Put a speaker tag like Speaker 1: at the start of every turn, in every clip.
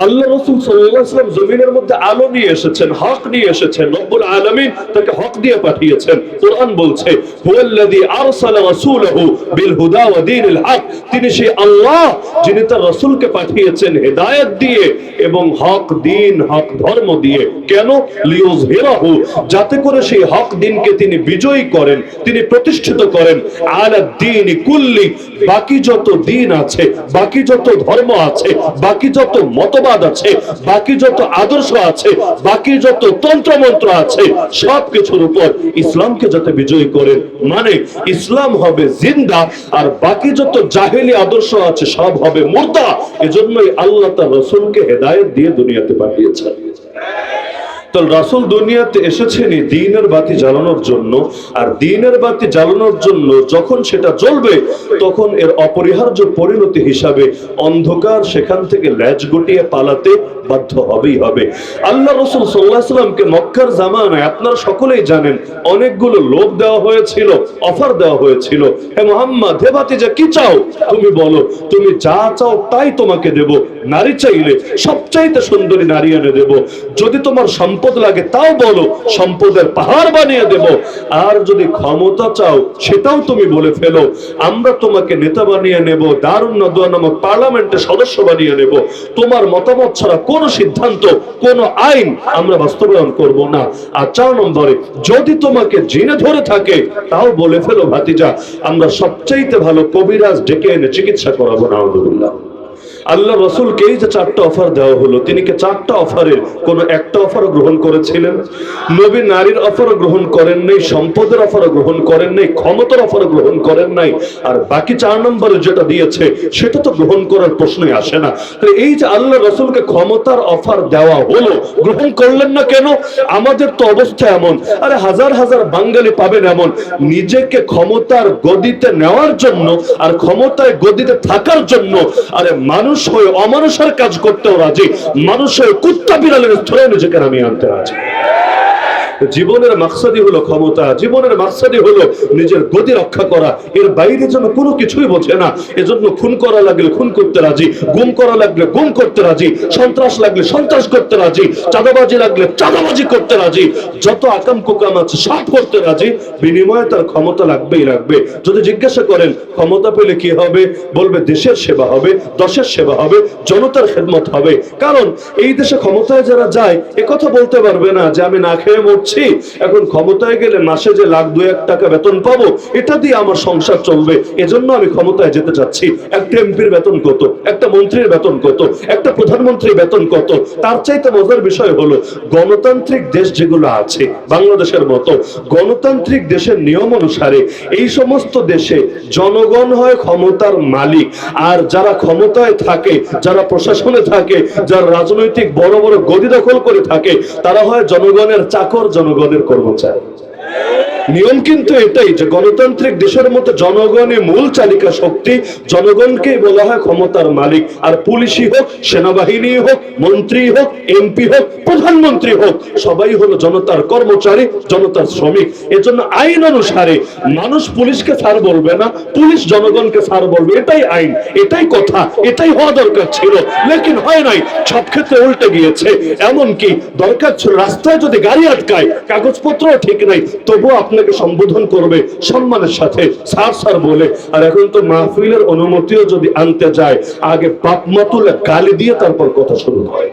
Speaker 1: আল্লাহ রাসূল সাল্লাল্লাহু আলাইহি ওয়াসাল্লাম জমিনের মধ্যে আলো নিয়ে এসেছেন, হক নিয়ে এসেছেন। রব্বুল আলামিন তাকে হক দিয়ে পাঠিয়েছেন। কোরআন বলছে হুয়াল্লাযী আরসালা রাসূলাহু বিল হুদা ওয়া দীনিল হক, তিনি সেই আল্লাহ যিনি তার রাসূলকে পাঠিয়েছেন হেদায়েত দিয়ে এবং হক দিন, হক ধর্ম দিয়ে। কেন? লিইয়ুযহিরাহু, যাতে করে সেই হক দিনকে তিনি বিজয়ী করেন, তিনি প্রতিষ্ঠিত করেন। আলা দ্বীনি কুল্লি, বাকি যত দিন আছে, বাকি যত ধর্ম আছে, বাকি যত মতবাদ আছে, বাকি যত আদর্শ আছে, বাকি যত তন্ত্রমন্ত্র আছে, সবকিছুর উপর ইসলামকে যাতে বিজয়ী করেন। মানে ইসলাম হবে জিন্দা আর বাকি যত জাহেলি আদর্শ আছে সব হবে মুর্দা। এজন্যই আল্লাহ তার রাসূলকে হেদায়েত দিয়ে দুনিয়াতে পাঠিয়েছেন। তো রাসূল দুনিয়াতে এসেছেনই দ্বীনের বাতি জ্বালানোর জন্য। আর দ্বীনের বাতি জ্বালানোর জন্য যখন সেটা জ্বলবে তখন এর অপরিহার্য পরিণতি হিসাবে অন্ধকার সেখান থেকে ল্যাজ গুটিয়ে পালাতে বাধ্য হবেই হবে। আল্লাহ রাসূল সাল্লাল্লাহু আলাইহি ওয়াসাল্লামকে মক্কার জামানায় আপনারা সকলেই জানেন অনেকগুলো লোভ দেওয়া হয়েছিল, অফার দেওয়া হয়েছিল। হে মুহাম্মদ, হে ভাতিজা, কি চাও তুমি বলো, তুমি যা চাও তাই তোমাকে দেব। নারী চাইলে সবচাইতে সুন্দরী নারী এনে দেব। যদি তোমার সম্পদ লাগে তাও বলো, সম্পদের পাহাড় বানিয়ে দেব। আর যদি ক্ষমতা চাও সেটাও তুমি বলে ফেলো, আমরা তোমাকে নেতা বানিয়ে নেব, দারুন নদওয়া নামক পার্লামেন্টের সদস্য বানিয়ে নেব। তোমার মতামত ছাড়া কোন সিদ্ধান্ত, কোন আইন আমরা বাস্তবায়ন করব না। আর 4 নম্বরে, যদি তোমাকে জিনে ধরে থাকে তাও বলে ফেলো ভাতিজা, আমরা সবচাইতে ভালো কবিরাজ ডেকে এনে চিকিৎসা করাবো। নাউযুবিল্লাহ। আল্লাহ রাসূলকে এই যে 4টা অফার দেওয়া হলো, তিনি কি 4টা অফারের কোন একটা অফারও গ্রহণ করেছিলেন? নবী নারীর অফারও গ্রহণ করেন নাই, সম্পদের অফারও গ্রহণ করেন নাই, ক্ষমতার অফারও গ্রহণ করেন নাই। আর বাকি 4 নম্বরে যেটা দিয়েছে সেটা তো গ্রহণ করার প্রশ্নই আসে না। তো এই যে আল্লাহ রাসূলকে ক্ষমতার অফার দেওয়া হলো, গ্রহণ করলেন না কেন? আমাদের তো অবস্থা এমন, আরে হাজার হাজার বাঙালি পাবেন এমন নিজেকে ক্ষমতার গদিতে নেওয়ার জন্য আর ক্ষমতায় গদিতে থাকার জন্য আরে মানুষ হয়ে অমানুষের কাজ করতেও রাজি, মানুষ হয়ে কুত্তা বিড়ালের ধরে নিজেকে নামিয়ে আনতে রাজি। জীবনের মাকসাদই হলো ক্ষমতা, জীবনের মাকসাদই হলো নিজের গদি রক্ষা করা। এর বাইরে যেন কোনো কিছুই বোঝে না। এজন্য খুন করা লাগলে খুন করতে রাজি, গুম করা লাগলে গুম করতে রাজি, সন্ত্রাস লাগলে সন্ত্রাস করতে রাজি, চাঁদাবাজি লাগলে চাঁদাবাজি করতে রাজি, যত আকাম কুকাম আছে সব করতে রাজি। বিনিময়ে তার ক্ষমতা লাগবেই লাগবে। যদি জিজ্ঞাসা করেন ক্ষমতা পেলে কি হবে, বলবে দেশের সেবা হবে, দশের সেবা হবে, জনতার খেদমত হবে। কারণ এই দেশে ক্ষমতায় যারা যায় এ কথা বলতে পারবে না যে আমি না খেয়ে মরছি, এখন ক্ষমতায় গেলে মাসে যে লাখ 2-1 টাকা বেতন পাবো এটা দিয়ে আমার সংসার চলবে, এজন্য আমি ক্ষমতায় যেতে চাচ্ছি। একটা এমপির বেতন কত, একটা মন্ত্রীর বেতন কত, একটা প্রধানমন্ত্রীর বেতন কত? তার চাইতে মজার বিষয় হলো গণতান্ত্রিক দেশ যেগুলো আছে বাংলাদেশের মতো গণতান্ত্রিক দেশের নিয়ম অনুসারে এই সমস্ত দেশে জনগণ হয় ক্ষমতার মালিক, আর যারা ক্ষমতায় থাকে, যারা প্রশাসনে থাকে, যারা রাজনৈতিক বড় বড় গদি দখল করে থাকে তারা হয় জনগণের চাকর, জনগণের কর্মচারী। নিয়ম কিন্তু এটাই যে গণতান্ত্রিক দেশের মতো জনগণই মূল চালিকা শক্তি, জনগণকে বলা হয় ক্ষমতার মালিক। আর পুলিশই হোক, সেনাবাহিনী হোক, মন্ত্রী হোক, এমপি হোক, প্রধানমন্ত্রী হোক, সবাই হলো জনতার কর্মচারী, জনতার শ্রমিক। এজন্য আইন অনুসারে মানুষ পুলিশকে স্যার বলবে না, পুলিশ জনগণকে স্যার বলবে। এটাই আইন, এটাই কথা, এটাই হওয়া দরকার ছিল, লেকিন হয় নাই। সব ক্ষেত্রে উল্টে গিয়েছে। এমনকি দরকার ছিল রাস্তায় যদি গাড়ি আটকায়, কাগজপত্র ঠিক নাই, তবুও আপনাকে সম্বোধন করবে সম্মানের সাথে, স্যার স্যার বলে। আর এখন তো মাহফিলের অনুমতিও যদি আনতে যায় আগে বাপ মা তুলে গালি দিয়ে তারপর কথা শুরু হয়।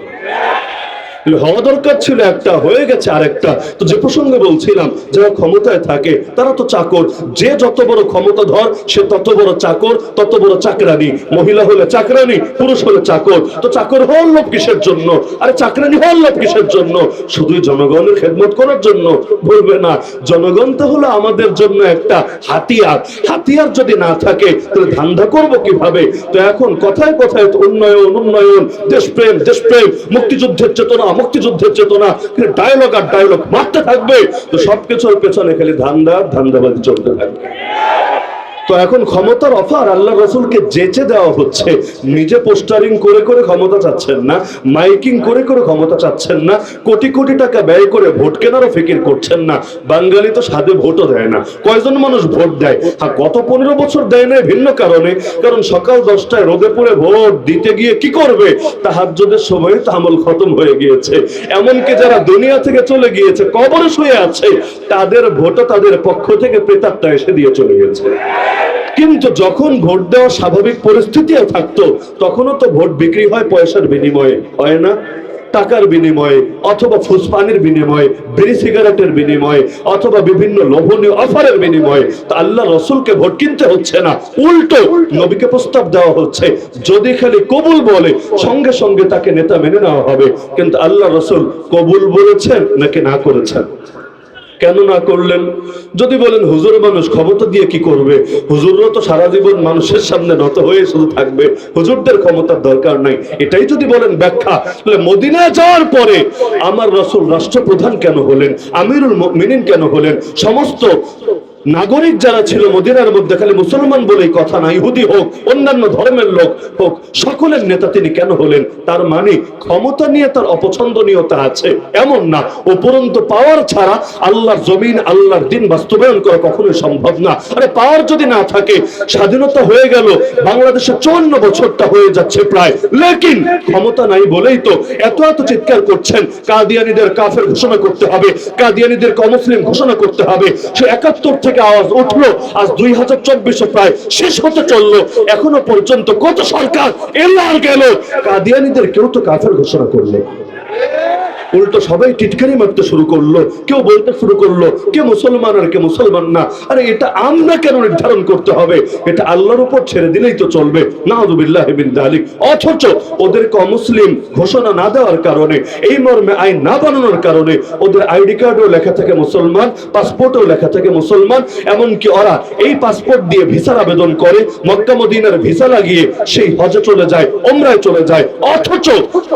Speaker 1: হওয়া দরকার ছিল একটা, হয়ে গেছে আরেকটা। তো যে প্রসঙ্গে বলছিলাম, যারা ক্ষমতায় থাকে তারা তো চাকর। যে যত বড় ক্ষমতাধর সে তত বড় চাকর, তত বড় চাকরানি। মহিলা হলে চাকরানি, পুরুষ হলে চাকর। তো চাকর হওয়ার লোভ কিসের জন্য? আরে চাকরানি হওয়ার লোভ কিসের জন্য? শুধুই জনগণের খেদমত করার জন্য? বলবে না, জনগণ তো হলো আমাদের জন্য একটা হাতিয়ার। হাতিয়ার যদি না থাকে তাহলে ধান্দা করবো কিভাবে? তো এখন কথায় কথায় উন্নয়ন উন্নয়ন, দেশপ্রেম দেশপ্রেম, মুক্তিযুদ্ধের চেতনা মুক্তিযুদ্ধের চেতনা, ডায়লগ আর ডায়লগ মারতে থাকবে। তো সবকিছুর পেছনে খালি ধান্দা ধান্দাবাজি চলতে থাকবে। তো এখন ক্ষমতার অফার আল্লাহ রসুলকে যেচে দেওয়া হচ্ছে। নিজে পোস্টারিং করে করে ক্ষমতা চাচ্ছেন না, মাইকিং করে করে ক্ষমতা চাচ্ছেন না, কোটি কোটি টাকা ব্যয় করে ভোট কেনারও ফিকির করছেন না। বাঙালি তো সাধে ভোটও দেয় না, কয়জন মানুষ ভোট দেয়? হ্যাঁ, গত 15 বছর দেয় না ভিন্ন কারণে, কারণ সকাল 10টায় রোদে পড়ে ভোট দিতে গিয়ে কি করবে? তাহাজ্জুদের সময় তাহাম্মুল খতম হয়ে গিয়েছে। এমনকি যারা দুনিয়া থেকে চলে গিয়েছে, কবরে শুয়ে আছে, তাদের ভোটও তাদের পক্ষ থেকে প্রেতাত্মা এসে দিয়ে চলে গেছে। কিন্তু যখন ভোট দেওয়া স্বাভাবিক পরিস্থিতিও থাকতো, তখনও তো ভোট বিক্রি হয় পয়সার বিনিময়ে, হয় না? টাকার বিনিময়ে, অথবা ফুসপানির বিনিময়ে, বিড়ি সিগারেটের বিনিময়ে, অথবা বিভিন্ন লোভনীয় অফারের বিনিময়ে। তা আল্লাহ রসুলকে ভোট কিনতে হচ্ছে না, উল্টো নবীকে প্রস্তাব দেওয়া হচ্ছে, যদি খালি কবুল বলে সঙ্গে সঙ্গে তাকে নেতা মেনে নেওয়া হবে। কিন্তু আল্লাহ রসুল কবুল বলেছেন নাকি না করেছেন? কেন না করলেন? যদি বলেন হুজুর মানুষ ক্ষমতা দিয়ে কি করবে, হুজুররা তো সারা জীবন মানুষের সামনে নত হয়ে শুধু থাকবে, হুজুরদের ক্ষমতার দরকার নাই, এটাই যদি বলেন ব্যাখ্যা, তাহলে মদিনায় যাওয়ার পরে আমার রাসূল রাষ্ট্রপ্রধান কেন হলেন, আমিরুল মুমিনিন কেন হলেন? সমস্ত নাগরিক যারা ছিল মদিনার মধ্যে, খালি মুসলমান বলেই কথা না, ইহুদি হোক, অন্যান্য ধর্মের লোক হোক, সকলের নেতা তিনি কেন হলেন? তার মানে ক্ষমতা নিয়ে তার অপছন্দনীয়তা আছে এমন না, উপরন্ত পাওয়ার ছাড়া আল্লাহর জমিন, আল্লাহর দিন বাস্তবায়ন করা কখনোই সম্ভব না। আরে পাওয়ার যদি না থাকে, স্বাধীনতা হয়ে গেল, বাংলাদেশে 54 বছরটা হয়ে যাচ্ছে প্রায়, লেকিন ক্ষমতা নাই বলেই তো এত এত চিৎকার করছেন কাদিয়ানীদের কাফের ঘোষণা করতে হবে, কাদিয়ানীদেরকে অমুসলিম ঘোষণা করতে হবে। সে 71 থেকে আওয়াজ উঠলো, আজ 2024 প্রায় শেষ হতে চললো, এখনো পর্যন্ত কত সরকার এলো আর গেল, কাদিয়ানীদের কেউ তো কাফের ঘোষণা করলো? উল্টো সবাই টিটকারি মারতে শুরু করলো, কেউ বলতে শুরু করলো কে মুসলমান আর কে মুসলমান না। আরে এটা আমরা কেন নির্ধারণ করতে হবে? এটা আল্লাহর উপর ছেড়ে দিলেই তো চলবে। নাউযুবিল্লাহি মিন যালিক। অথচ ওদেরকে অমুসলিম ঘোষণা না দেওয়ার কারণে, এই মর্মে আইন না বানানোর কারণে, ওদের আইডি কার্ডেও লেখা থাকে মুসলমান, পাসপোর্টেও লেখা থাকে মুসলমান, এমনকি ওরা এই পাসপোর্ট দিয়ে ভিসার আবেদন করে, মক্কা মদিনার ভিসা লাগিয়ে সেই হজে চলে যায়, ওমরায় চলে যায়। অথচ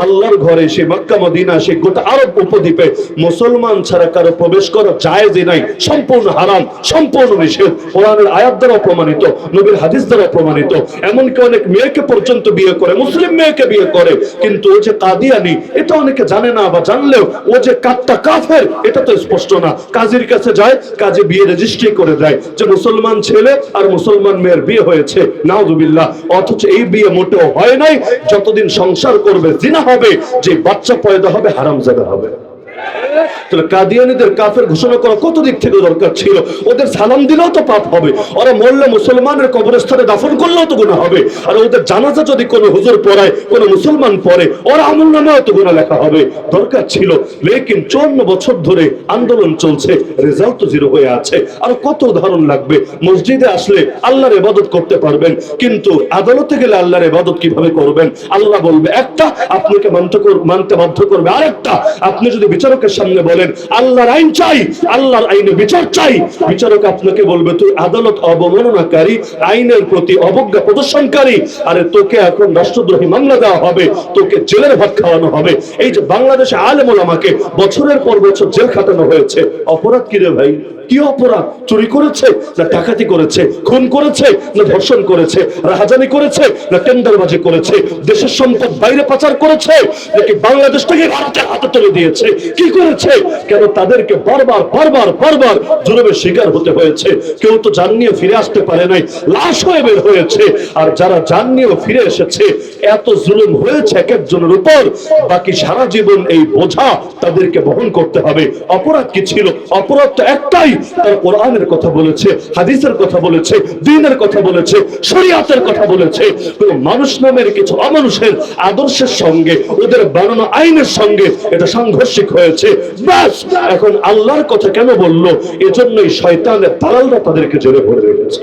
Speaker 1: আল্লাহর ঘরে, সেই মক্কা মদিনা, সেই গোটা আরব উপদ্বীপে মুসলমান ছাড়া কারো প্রবেশ করা জায়েজই নাই, সম্পূর্ণ হারাম, সম্পূর্ণ নিষেধ। কোরআনের আয়াত দ্বারা প্রমাণিত, নবীর হাদিস দ্বারা প্রমাণিত। এমনকি অনেক মেয়েকে পর্যন্ত বিয়ে করে, মুসলিম মেয়েকে বিয়ে করে, কিন্তু ও যে কাদিয়ানি এটা অনেকে জানে না, বা জানলেও ও যে কাট্টা কাফের এটা তো স্পষ্ট না। কাজীর কাছে যায়, কাজী বিয়ে রেজিস্ট্রি করে দেয় যে মুসলমান ছেলে আর মুসলমান মেয়ের বিয়ে হয়েছে, নাউযুবিল্লাহ। অথচ এই বিয়ে মোটেও হয় নাই। যতদিন সংসার করবে জিনা হবে, যে বাচ্চা পয়দা হবে হারামজাদা হবে। তাহলে কাদিয়ানীদের কাফের ঘোষণা করা কত দিক থেকে দরকার ছিল? ওদের সালাম দিলেও তো পাপ হবে, ওরা মরলে মুসলমানের কবরস্থানে দাফন করলেও তো গুনাহ হবে, আর ওদের জানাজা যদি কোনো হুজুর পড়ায়, কোনো মুসলমান পড়ে, ওর আমলনামায়ও তো গুনাহ লেখা হবে। দরকার ছিল, লেকিন 54 বছর ধরে আন্দোলন চলছে, রেজাল্ট তো জিরো হয়ে আছে। আর কত উদাহরণ লাগবে? মসজিদে আসলে আল্লাহর ইবাদত করতে পারবেন, কিন্তু আদালতে গেলে আল্লাহর ইবাদত কিভাবে করবেন? আল্লাহ বলবে একটা, আপনাকে মানতে বাধ্য করবে আরেকটা। আপনি যদি বিচারকের সামনে বলেন আল্লাহর আইন চাই, আল্লাহর আইনে বিচার চাই, বিচারক আপনাকে বলবে তুই আদালত অবমাননাকারী, আইনের প্রতি অবজ্ঞা প্রদর্শনকারী, আরে তোকে এখন রাষ্ট্রদ্রোহী মামলা দেওয়া হবে, তোকে জেলের ভাত খাওয়ানো হবে। এই যে বাংলাদেশে আলেম ওলামাকে বছরের পর বছর জেল খাটানো হয়েছে, অপরাধ কি রে ভাই? কি অপরাধ? চুরি করেছে না ডাকাতি করেছে, খুন করেছে না ধর্ষণ করেছে, রাহাজানি করেছে না টেন্ডারবাজি করেছে, দেশের সম্পদ বাইরে পাচার করেছে নাকি বাংলাদেশটাকে ভারতের হাতে তুলে দিয়েছে? কি করেছে? কেন তাদেরকে বারবার বারবার বারবার জুলুমের শিকার হতে হয়েছে? কেউ তো জান নিয়ে ফিরে আসতে পারে নাই, লাশ হয়ে বের হয়েছে। আর যারা জান নিয়েও ফিরে এসেছে, এত জুলুম হয়েছে এক একজনের উপর, বাকি সারা জীবন এই বোঝা তাদেরকে বহন করতে হবে। অপরাধ কি ছিল? অপরাধ তো একটাই, তারা কোরআনের কথা বলেছে, হাদিসের কথা বলেছে, দ্বীনের কথা বলেছে, শরীয়তের কথা বলেছে। মানুষ নামের কিছু অমানুষের আদর্শের সঙ্গে, ওদের বানানো আইনের সঙ্গে এটা সাংঘর্ষিক হয়েছে। ব্যাস, এখন আল্লাহর কথা কেন বললো? এজন্যই শয়তানের দালালরা তাদেরকে জেলে ভরে রেখেছে।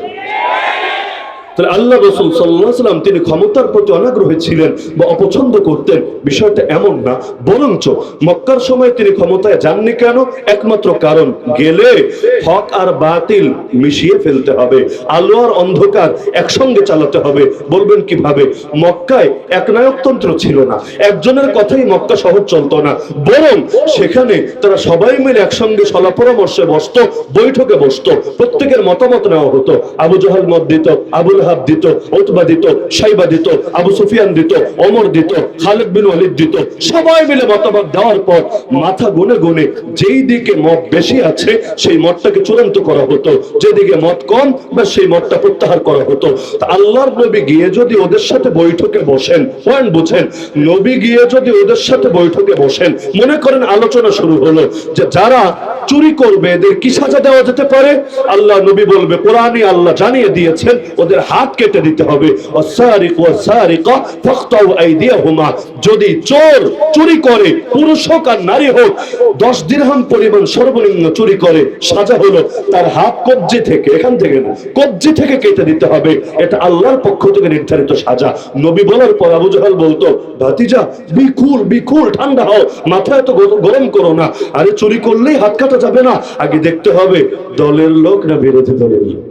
Speaker 1: তাহলে আল্লাহ রাসূল সাল্লাল্লাহু আলাইহি ওয়াসাল্লাম তিনি ক্ষমতার প্রতি অনাগ্রহী ছিলেন বা অপছন্দ করতেন, বিষয়টা এমন না। বরঞ্চ মক্কার সময় তিনি ক্ষমতায় যাননি কেন? একমাত্র কারণ, গেলে হক আর বাতিল মিশিয়ে ফেলতে হবে, আলো আর অন্ধকার একসঙ্গে চালাতে হবে। বলবেন কিভাবে? মক্কায় একনায়কতন্ত্র ছিল না, একজনের কথাই মক্কা শহর চলতো না, বরং সেখানে তারা সবাই মিলে একসঙ্গে সলা পরামর্শে বসতো, বৈঠকে বসতো, প্রত্যেকের মতামত নেওয়া হতো। আবু জাহাল মত দিত, আবুল হাব দিত, উতবা দিত, শাইবা দিত, আবু সুফিয়ান দিত, ওমর দিত, খালিদ বিন ওয়ালিদ দিত। সবাই মিলে মতামত দেওয়ার পর মাথা গুনে গুনে যেই দিকে মত বেশি আছে সেই মতটাকে চূড়ান্ত করা হতো, যেদিকে মত কম বা সেই মতটা প্রত্যাহার করা হতো। আল্লাহর নবী গিয়ে যদি ওদের সাথে বৈঠকে বসেন, পয়েন্ট বুঝেন, নবী গিয়ে যদি ওদের সাথে বৈঠকে বসেন, মনে করেন আলোচনা শুরু হলো যে যারা চুরি করবে এদের কি সাজা দেওয়া যেতে পারে, আল্লাহ নবী বলবে কোরআনে আল্লাহ জানিয়ে দিয়েছেন ওদের হাত কেটে দিতে হবে। যদি চোর চুরি করে, পুরুষ হোক আর নারী হোক, 10 দিরহাম পরিমাণ সর্বনিম্ন চুরি করে, সাজা হলো তার হাত কবজি থেকে, এখান থেকে না, কবজি থেকে কেটে দিতে হবে। এটা আল্লাহর পক্ষ থেকে নির্ধারিত সাজা। নবী বলার পর আবু জাহাল বলতো, ভাতিজা বিকুল ঠান্ডা হও, মাথা এত গরম করো না, আরে চুরি করলেই হাত কাটা যাবে না, আগে দেখতে হবে দলের লোক না বিরোধী দলের লোক।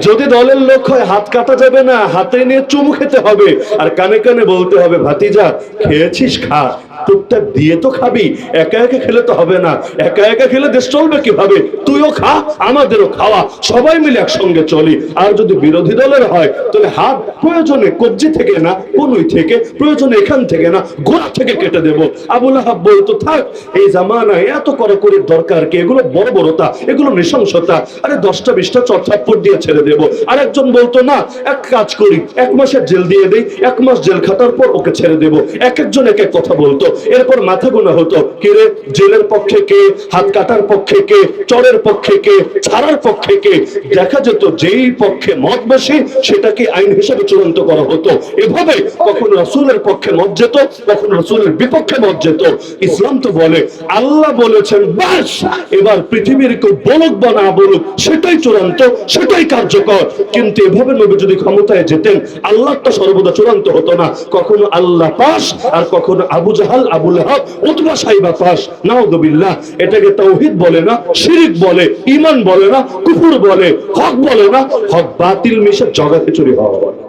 Speaker 1: যদি দলের লোক হয় হাত কাটা যাবে না, হাতে নিয়ে চুমু খেতে হবে আর কানে কানে বলতে হবে, ভাতিজা খেয়েছিস, খা, টুকটাক দিয়ে তো খাবি, একা একা খেলে তো হবে না, একা একা খেলে দেশ চলবে কিভাবে, তুইও খা আমাদেরও খাওয়া, সবাই মিলে একসঙ্গে চলি। আর যদি বিরোধী দলের হয় তাহলে হাত প্রয়োজনে কবজি থেকে না, কনুই থেকে, প্রয়োজনে এখান থেকে না, গোড়া থেকে কেটে দেব। আবু লাহাব বলতো, থাক, এই জামানায় এত কড়াকড়ির দরকার কি, এগুলো বর্বরতা, এগুলো নৃশংসতা, আরে 10টা 20টা চড়থাপ্পড় দিয়ে ছেড়ে দেব। আর একজন বলতো, না, এক কাজ করি, 1 মাসের জেল দিয়ে দেই, 1 মাস জেল খাটার পর ওকে ছেড়ে দেব। এক একজন এক এক কথা বলতো। এরপর মাথা গোনা হতো, কে রে, জেলের পক্ষে কে, হাত কাটার পক্ষে কে, চরের পক্ষে কে, ছাড়ার পক্ষে কে। দেখা যেত যেই পক্ষে মত বেশি সেটাকে আইন হিসেবে চূড়ান্ত করা হতো। এভাবে কখনো রাসূলের পক্ষে মত যেত, কখনো রাসূলের বিপক্ষে মত যেত। ইসলাম তো বলে, আল্লাহ বলেছেন বাস, এবার পৃথিবীর কেউ বলুক বা না বলুক সেটাই চূড়ান্ত, সেটাই কার্যকর। কিন্তু এভাবে নবী যদি ক্ষমতায় যেতেন, আল্লাহটা সর্বদা চূড়ান্ত হতো না। কখনো আল্লাহ পাস আর কখনো আবু জাহাল, আবু লাহাব, উতবা, শাইবা পাস। নাউযুবিল্লাহ। এটাকে তাওহীদ বলে না, শিরক বলে, ঈমান বলে না, কুফর বলে, হক বলে না, হক বাতিল মিশে জগাখিচুড়ি হওয়া বলে।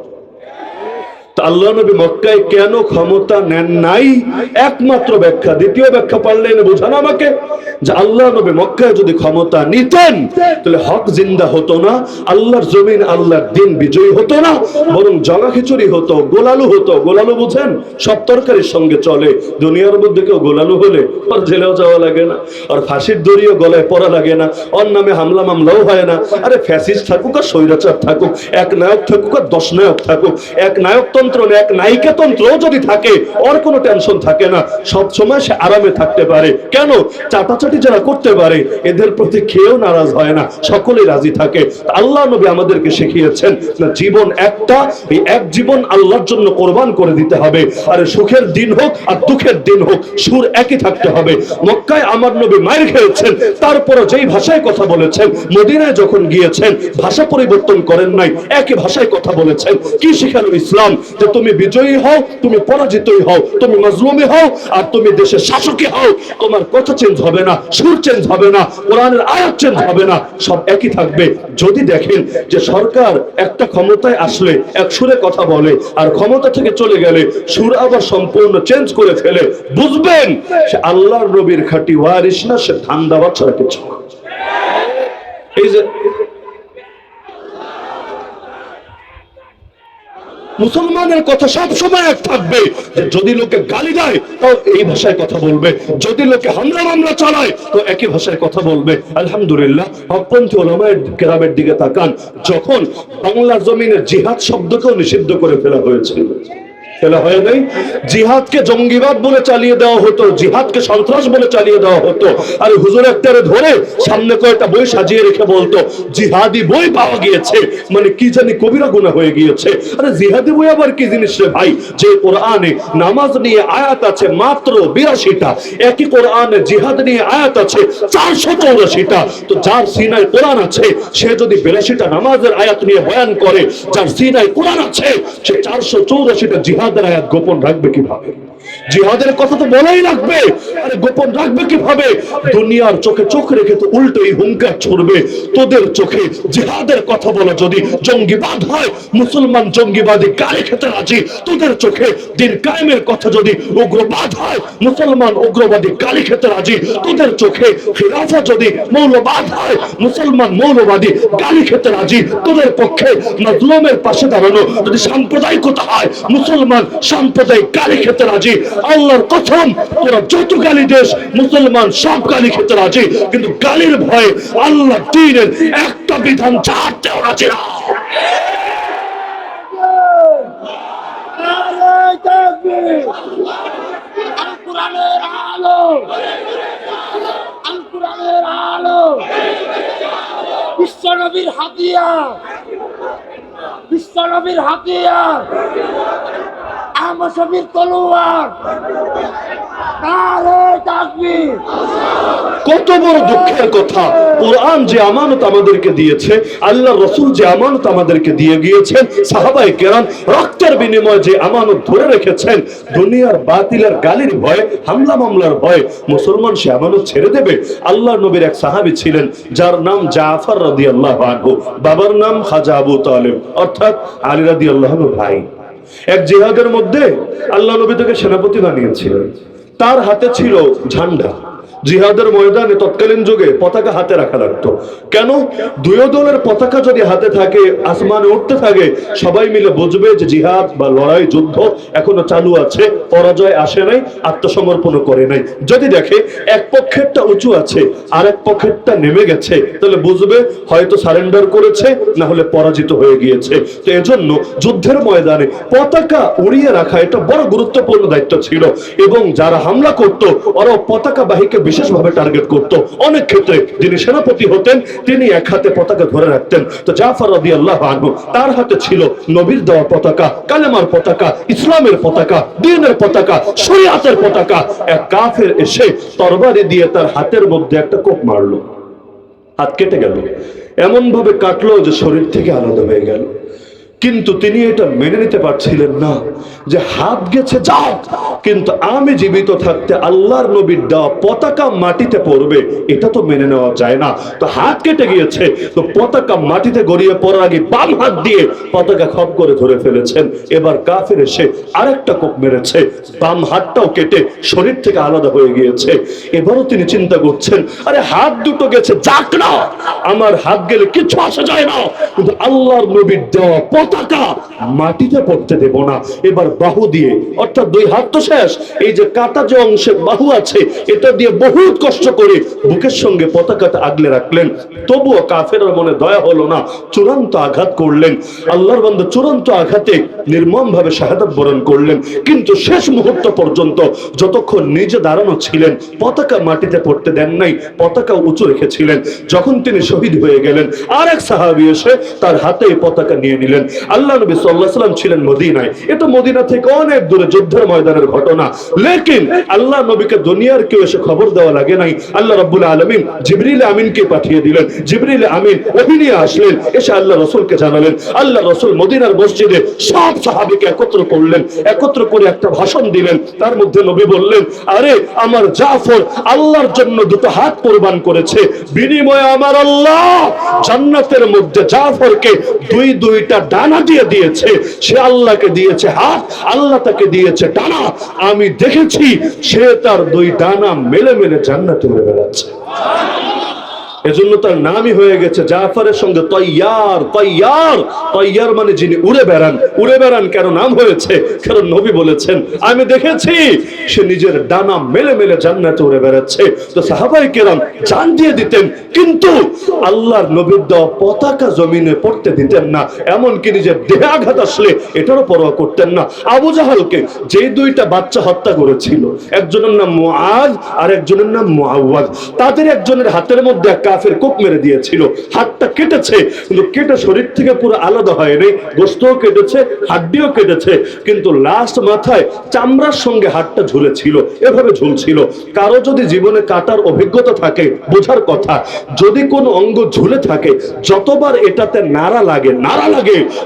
Speaker 1: আল্লাহ নবী মক্কায় কেন ক্ষমতা নেন নাই? একমাত্র ব্যাখ্যা, দ্বিতীয় ব্যাখ্যা পারলে এনে বোঝান আমাকে, যে আল্লাহ নবী মক্কায় যদি ক্ষমতা নিতেন তাহলে হক জিন্দা হতো না, আল্লাহর জমিন, আল্লাহর দিন বিজয়ী হতো না, বরং জগাখিচুড়ি হতো, গোলালু হতো। গোলালু বুঝেন? সব তরকারির সঙ্গে চলে। দুনিয়ার মধ্যে কেউ গোলালু হলে আর জেলেও যাওয়া লাগে না, আর ফাঁসির দড়িও গলায় পড়া লাগে না, ওর নামে হামলা মামলাও হয় না। আরে ফ্যাসিস্ট থাকুক আর স্বৈরাচার থাকুক, এক নায়ক থাকুক আর 10 নায়ক থাকুক, এক নায়কতন্ত্র, এক নায়িকাতন্ত্র যদি থাকে, ওর কোনো টেনশন থাকে না, সব সময় সে আরামে থাকতে পারে। কেন? চাটাচাটি যারা করতে পারে এদের প্রতি খেয়েও নারাজ হয় না, সকলেই রাজি থাকে। আল্লাহ নবী আমাদেরকে শিখিয়েছেন না, জীবন একটা, এই এক জীবন আল্লাহর জন্য কোরবান করে দিতে হবে। আর সুখের দিন হোক আর দুঃখের দিন হোক, সুর একই থাকতে হবে। মক্কায় আমার নবী মায়ের খেয়েছেন, তারপরে যেই ভাষায় কথা বলেছেন, মদিনায় যখন গিয়েছেন ভাষা পরিবর্তন করেন নাই, একই ভাষায় কথা বলেছেন। কি শিখালো ইসলাম? যে তুমি বিজয়ী হও, তুমি পরাজিতই হও, তুমি মাজলুমি হও আর তুমি দেশের শাসকই হও, তোমার কথা চেঞ্জ হবে না, সুর চেঞ্জ হবে না, কোরআনের আয়াত চেঞ্জ হবে না, সব একই থাকবে। যদি দেখেন যে সরকার একটা ক্ষমতায় আসলে এক সুরে কথা বলে আর ক্ষমতা থেকে চলে গেলে সুর আবার সম্পূর্ণ চেঞ্জ করে ফেলে, বুঝবেন সে আল্লাহর নবীর খাঁটি ওয়ারিস না, সে ধান্দাবাজ ছাড়া কিছু না। এই যে মুসলমানের কথা সব সময় এক থাকবে, যদি লোকে গালি দেয় তো এই ভাষায় কথা বলবে, যদি লোকে হামলা মামলা চালায় তো একই ভাষায় কথা বলবে। আলহামদুলিল্লাহ, হকপন্থী উলামায়ে কেরামের দিকে তাকান, যখন বাংলা জমিনের জিহাদ শব্দকেও নিষিদ্ধ করে ফেলা হয়েছিল, ফেলা হয় নাই। জিহাদকে জঙ্গিবাদ বলে চালিয়ে দেওয়া হতো, জিহাদকে সন্ত্রাস বলে চালিয়ে দেওয়া হতো। আর হুজুর একটারে ধরে সামনে কয়েকটা বই সাজিয়ে রেখে বলতো জিহাদি বই পাওয়া গিয়েছে, মানে কি জানি কবিরা গুনাহ হয়ে গিয়েছে। আরে জিহাদি বই আবার কি জিনিস রে ভাই? যে কোরআনে নামাজ নিয়ে আয়াত আছে মাত্র 82টা, একই কোরআনে জিহাদ নিয়ে আয়াত আছে 484টা। তো যার সিনায় কোরআন আছে সে যদি 82টা নামাজের আয়াত নিয়ে বয়ান করে, যার সিনায় কোরআন আছে সে 484টা জিহাদের আয়াত গোপন রাখবে কিভাবে? জিহাদের কথা তো বলাই লাগবে, আরে গোপন রাখবে কিভাবে? দুনিয়ার চোখে চোখ রেখে তো উল্টোই হুঙ্কার ছড়বে, তোদের চোখে জিহাদের কথা বলা যদি জঙ্গিবাদ হয়, মুসলমান জঙ্গিবাদী গালি খেতে রাজি। তোদের চোখে দিন কায়েমের কথা যদি উগ্রবাদ হয়, মুসলমান উগ্রবাদী গালি খেতে রাজি। তোদের চোখে খিলাফত যদি মৌলবাদ হয়, মুসলমান মৌলবাদী গালি খেতে রাজি। তোদের পক্ষে মাজলুমের পাশে দাঁড়ানো যদি সাম্প্রদায়িকতা হয়, মুসলমান সাম্প্রদায়িক গালি খেতে রাজি। আল্লাহর কসম, তোরা যত গালি দেশ মুসলমান সব গালি খেতে রাজি, কিন্তু গালির ভয়ে আল্লাহ দ্বীনের একটা বিধান ছাড়তেও রাজি না।
Speaker 2: আল কোরআনের আলো, আল কোরআনের আলো, বিশ্ব নবীর হাতিয়ার, বিশ্ব নবীর হাতিয়ার, আহমদ শফির তলোয়ার।
Speaker 1: কত বড় দুঃখের কথা! কোরআন যে আমানত আমাদেরকে দিয়েছে, আল্লাহ রসুল যে আমানত আমাদেরকে দিয়ে গিয়েছেন, সাহাবায়ে কেরাম রক্তের বিনিময়ে যে আমানত ধরে রেখেছেন, দুনিয়ার বাতিলের গালির ভয়ে, হামলা মামলার ভয়ে মুসলমান সে আমানত ছেড়ে দেবে? আল্লাহ নবীর এক সাহাবী ছিলেন যার নাম জাফর রাদিয়াল্লাহু আনহু, বাবার নাম খাজা আবু তালেব, অর্থাৎ আলী রাদিয়াল্লাহু আনহু ভাই। এক জিহাদের মধ্যে আল্লাহ নবী তাকে সেনাপতি বানিয়েছিলেন। তার হাতে ছিল ঝান্ডা। জিহাদের ময়দানে তৎকালীন যুগে পতাকা হাতে রাখা লাগতো। কেন? দুই দলের পতাকা যদি হাতে থাকে, আসমানে উঠতে থাকে, সবাই মিলে বুঝবে যে জিহাদ বা লড়াই যুদ্ধ এখনো চালু আছে, পরাজয় আসে নাই, আত্মসমর্পণ করে নাই। যদি দেখে এক পক্ষেরটা উঁচু আছে আর এক পক্ষেরটা নেমে গেছে, তাহলে বুঝবে হয়তো সারেন্ডার করেছে, না হলে পরাজিত হয়ে গিয়েছে। তো এজন্য যুদ্ধের ময়দানে পতাকা উড়িয়ে রাখা এটা বড় গুরুত্বপূর্ণ দায়িত্ব ছিল। এবং যারা হামলা করত ওরা পতাকা বাহীকে বিশেষভাবে টার্গেট করত। অনেক ক্ষেত্রে যিনি সেনাপতি হতেন তিনি এক হাতে পতাকা ধরে রাখতেন। তো জাফর রাদিয়াল্লাহু আনহু তার হাতে ছিল নবীর দেওয়া পতাকা, কালেমার পতাকা, ইসলামের পতাকা, দ্বীনের পতাকা, শরিয়াতের পতাকা। এক কাফের এসে তরবারি দিয়ে তার হাতের মধ্যে একটা কোপ মারলো, হাত কেটে গেল। এমন ভাবে কাটলো যে শরীর থেকে আলাদা হয়ে গেল। কিন্তু তিনি এটা মেনে নিতে পারছিলেন না যে হাত গেছে যাক, কিন্তু আমি জীবিত থাকতে আল্লাহর নবীর দেওয়া পতাকা মাটিতে পড়বে, এটা তো মেনে নেওয়া যায় না। তো হাত কেটে গিয়েছে, তো পতাকা মাটিতে গড়িয়ে পড়ার আগে বাম হাত দিয়ে পতাকা খপ করে ধরে ফেলেছেন। এবার কাফের এসে আরেকটা কোপ মেরেছে, বাম হাতটাও কেটে শরীর থেকে আলাদা হয়ে গিয়েছে। এবারও তিনি চিন্তা করছেন, আরে হাত দুটো গেছে যাক না, আমার হাত গেলে কিছু আসা যায় না, কিন্তু আল্লাহর নবীর দেওয়া পতাকা মাটিতে পড়তে দেব না। এবার বাহু দিয়ে, অর্থাৎ দুই হাত তো শেষ, এই যে কাটা যে অংশে বাহু আছে এটা দিয়ে বহুত কষ্ট করে বুকের সঙ্গে পতাকাটা আগলে রাখলেন। তবুও কাফেরের মনে দয়া হলো না, চূড়ান্ত আঘাত করলেন। আল্লাহর বান্দা চূড়ান্ত আঘাতে নির্মম ভাবে শাহাদাত বরণ করলেন। কিন্তু শেষ মুহূর্ত পর্যন্ত যতক্ষণ নিজে দাঁড়ানো ছিলেন, পতাকা মাটিতে পড়তে দেন নাই, পতাকা উঁচু রেখেছিলেন। যখন তিনি শহীদ হয়ে গেলেন, আর এক সাহাবী এসে তার হাতে পতাকা নিয়ে নিলেন। আল্লাহ নবী সাল্লাল্লাহু আলাইহি ওয়াসাল্লাম ছিলেন মদিনায়, এটা মদিনা থেকে অনেক দূরে যুদ্ধের ময়দানের ঘটনা। লেকিন আল্লাহ নবীকে দুনিয়ার কেউ এসে খবর দেওয়া লাগে নাই। আল্লাহ রাব্বুল আলামিন জিবরিল আমিনকে পাঠিয়ে দিলেন। জিবরিল আমিন ওহী নিয়ে আসলেন, এসে আল্লাহ রাসূলকে জানালেন। আল্লাহ রাসূল মদিনার মসজিদে সব সাহাবীকে একত্র করলেন, একত্র করে একটা ভাষণ দিলেন। তার মধ্যে নবী বললেন, আরে আমার জাফর আল্লাহর জন্য দুটো হাত কুরবান করেছে, বিনিময়ে আমার আল্লাহ জান্নাতের মধ্যে জাফরকে দুইটা ডানা দিয়ে দিয়েছে। সে আল্লাহকে দিয়েছে হাত, আল্লাহ তাকে দিয়েছে ডানা। আমি দেখেছি সে তার দুই ডানা মেলে মেলে জান্নাতে উড়ে বেড়াচ্ছে। এজন্য তার নামই হয়ে গেছে জাফরের সঙ্গে তৈয়ার। তৈয়ার, তৈয়ার মানে যিনি উড়ে বেড়ান। উড়ে বেড়ান কেন নাম হয়েছে? কারণ নবী বলেছেন আমি দেখেছি সে নিজের ডানা মেলে মেলে জান্নাতে উড়ে বেড়াচ্ছে। তো সাহাবায়ে কেরাম জান দিয়ে দিতেন, কিন্তু আল্লাহর নবীর দেওয়া পতাকা জমিনে পড়তে দিতেন না। এমনকি নিজের দেহে আঘাত আসলে এটারও পরোয়া করতেন না। আবু জাহালকে যে দুইটা বাচ্চা হত্যা করেছিল, একজনের নাম মুআজ আর একজনের নাম মুআওয়াজ, তাদের একজনের হাতের মধ্যে কাফের কোপ মেরে দিয়েছিল। হাতটা কেটেছে, কিন্তু কেটে শরীর থেকে পুরো আলাদা হয়নি, গোশতও কেটেছে, হাড্ডিও কেটেছে, কিন্তু লাস্ট মাথায় চামড়ার সঙ্গে হাতটা ঝুলেছিল, এভাবে ঝুলছিল। কারো যদি জীবনে কাটার অভিজ্ঞতা থাকে বোঝার কথা, যদি কোন অঙ্গ ঝুলে থাকে, যতবার এটাতে নাড়া লাগে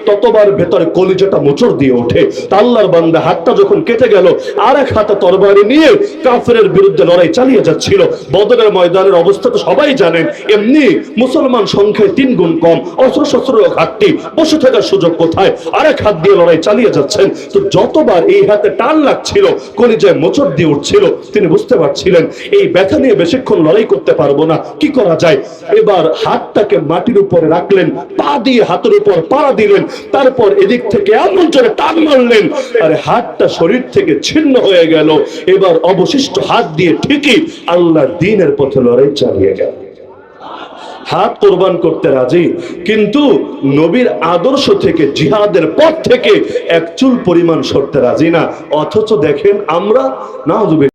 Speaker 1: ততবার ভেতরে কলিজাটা মোচড় দিয়ে ওঠে। আল্লাহর বান্দা হাতটা যখন কেটে গেল, আর এক হাতে তরবারি নিয়ে কাফেরের বিরুদ্ধে লড়াই চালিয়ে যাচ্ছিল। বদরের ময়দানের অবস্থা তো সবাই জানেন। এমনি মুসলমান সংখ্যায় 3 গুণ কম, অস্ত্র শস্ত্র ঘাটতি, বসে থাকার সুযোগ কোথায়, আরেক হাত দিয়ে লড়াই চালিয়ে যাচ্ছেন। তো যতবার এই হাতে টান লাগছিল, কলিজায় মোচড় দিয়ে উঠছিল, তিনি বুঝতে পারছিলেন এই ব্যথা নিয়ে বেশিক্ষণ লড়াই করতে পারবো না, কি করা যায়। এবার হাতটাকে মাটির উপরে রাখলেন, পা দিয়ে হাতের উপর পাড়া দিলেন, তারপর এদিক থেকে এমন জোরে টান মারলেন, আর হাতটা শরীর থেকে ছিন্ন হয়ে গেল। এবার অবশিষ্ট হাত দিয়ে ঠিকই আল্লাহর দ্বীনের পথে লড়াই চালিয়ে গেল। হাত কোরবান করতে রাজি, কিন্তু নবীর আদর্শ থেকে, জিহাদের পথ থেকে এক চুল পরিমাণ সরতে রাজি না। অথচ দেখেন আমরা, নাউযুবিল্লাহ।